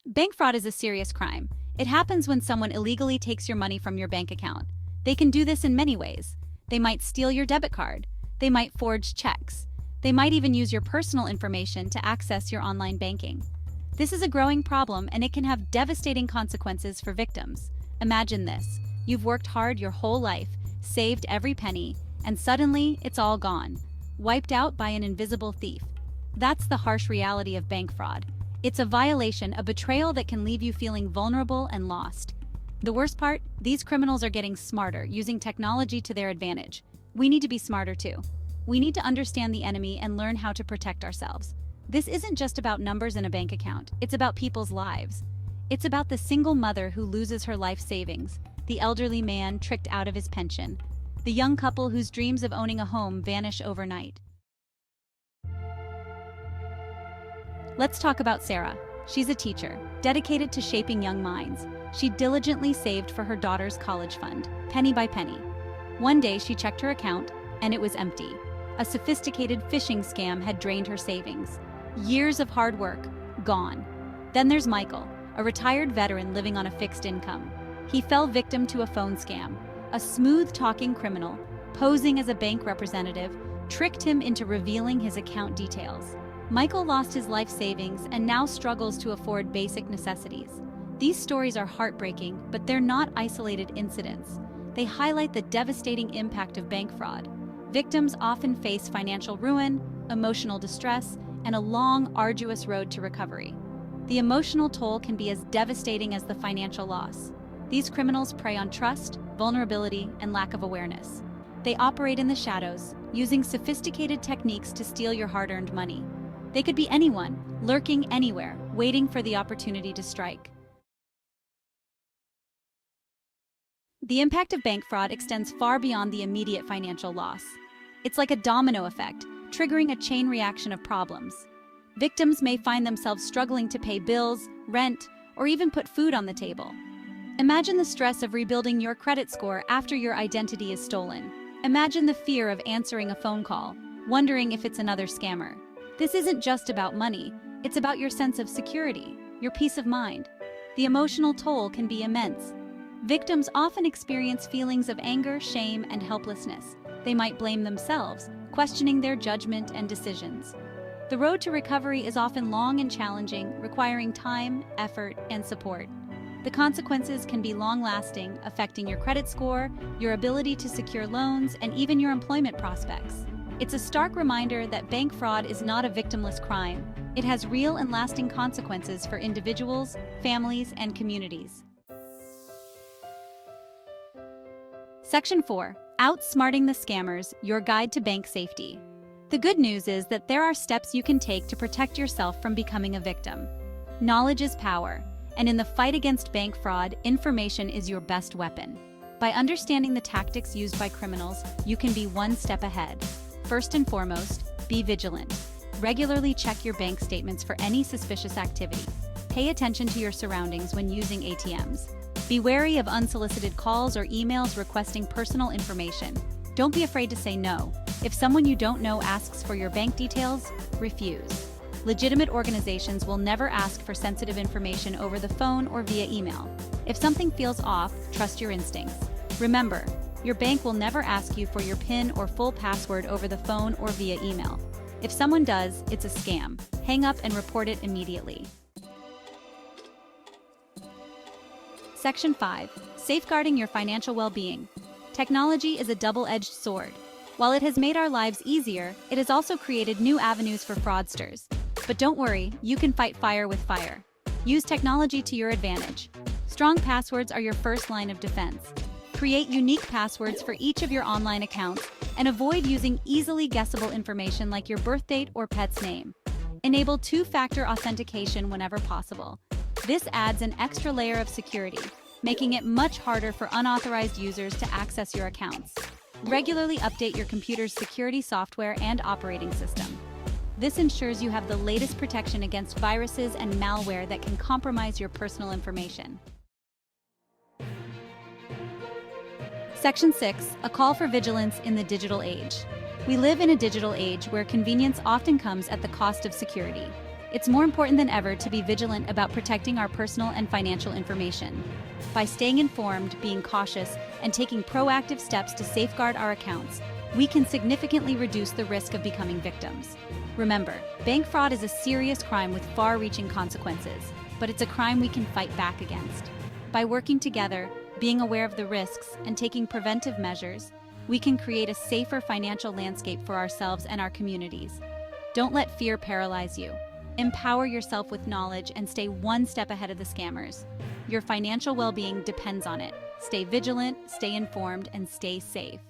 Bank fraud is a serious crime. It happens when someone illegally takes your money from your bank account. They can do this in many ways. They might steal your debit card. They might forge checks. They might even use your personal information to access your online banking. This is a growing problem, and it can have devastating consequences for victims. Imagine this. You've worked hard your whole life, saved every penny, and suddenly it's all gone, wiped out by an invisible thief. That's the harsh reality of bank fraud. It's a violation, a betrayal that can leave you feeling vulnerable and lost. The worst part, these criminals are getting smarter, using technology to their advantage. We need to be smarter too. We need to understand the enemy and learn how to protect ourselves. This isn't just about numbers in a bank account, it's about people's lives. It's about the single mother who loses her life savings, the elderly man tricked out of his pension, the young couple whose dreams of owning a home vanish overnight. Let's talk about Sarah. She's a teacher, dedicated to shaping young minds. She diligently saved for her daughter's college fund, penny by penny. One day she checked her account, and it was empty. A sophisticated phishing scam had drained her savings. Years of hard work, gone. Then there's Michael, a retired veteran living on a fixed income. He fell victim to a phone scam. A smooth-talking criminal, posing as a bank representative, tricked him into revealing his account details. Michael lost his life savings and now struggles to afford basic necessities. These stories are heartbreaking, but they're not isolated incidents. They highlight the devastating impact of bank fraud. Victims often face financial ruin, emotional distress, and a long, arduous road to recovery. The emotional toll can be as devastating as the financial loss. These criminals prey on trust, vulnerability, and lack of awareness. They operate in the shadows, using sophisticated techniques to steal your hard-earned money. They could be anyone, lurking anywhere, waiting for the opportunity to strike. The impact of bank fraud extends far beyond the immediate financial loss. It's like a domino effect, triggering a chain reaction of problems. Victims may find themselves struggling to pay bills, rent, or even put food on the table. Imagine the stress of rebuilding your credit score after your identity is stolen. Imagine the fear of answering a phone call, wondering if it's another scammer. This isn't just about money, it's about your sense of security, your peace of mind. The emotional toll can be immense. Victims often experience feelings of anger, shame, and helplessness. They might blame themselves, questioning their judgment and decisions. The road to recovery is often long and challenging, requiring time, effort, and support. The consequences can be long-lasting, affecting your credit score, your ability to secure loans, and even your employment prospects. It's a stark reminder that bank fraud is not a victimless crime. It has real and lasting consequences for individuals, families, and communities. Section 4. Outsmarting the Scammers, Your Guide to Bank Safety. The good news is that there are steps you can take to protect yourself from becoming a victim. Knowledge is power, and in the fight against bank fraud, information is your best weapon. By understanding the tactics used by criminals, you can be one step ahead. First and foremost, be vigilant. Regularly check your bank statements for any suspicious activity. Pay attention to your surroundings when using ATMs. Be wary of unsolicited calls or emails requesting personal information. Don't be afraid to say no. If someone you don't know asks for your bank details, refuse. Legitimate organizations will never ask for sensitive information over the phone or via email. If something feels off, trust your instincts. Remember, your bank will never ask you for your PIN or full password over the phone or via email. If someone does, it's a scam. Hang up and report it immediately. Section 5. Safeguarding your financial well-being. Technology is a double-edged sword. While it has made our lives easier, it has also created new avenues for fraudsters. But don't worry, you can fight fire with fire. Use technology to your advantage. Strong passwords are your first line of defense. Create unique passwords for each of your online accounts and avoid using easily guessable information like your birth date or pet's name. Enable two-factor authentication whenever possible. This adds an extra layer of security, making it much harder for unauthorized users to access your accounts. Regularly update your computer's security software and operating system. This ensures you have the latest protection against viruses and malware that can compromise your personal information. Section 6. A call for vigilance in the digital age. We live in a digital age where convenience often comes at the cost of security. It's more important than ever to be vigilant about protecting our personal and financial information. By staying informed, being cautious, and taking proactive steps to safeguard our accounts, we can significantly reduce the risk of becoming victims. Remember, bank fraud is a serious crime with far-reaching consequences, but it's a crime we can fight back against. By working together, being aware of the risks, and taking preventive measures, we can create a safer financial landscape for ourselves and our communities. Don't let fear paralyze you. Empower yourself with knowledge and stay one step ahead of the scammers. Your financial well-being depends on it. Stay vigilant, stay informed, and stay safe.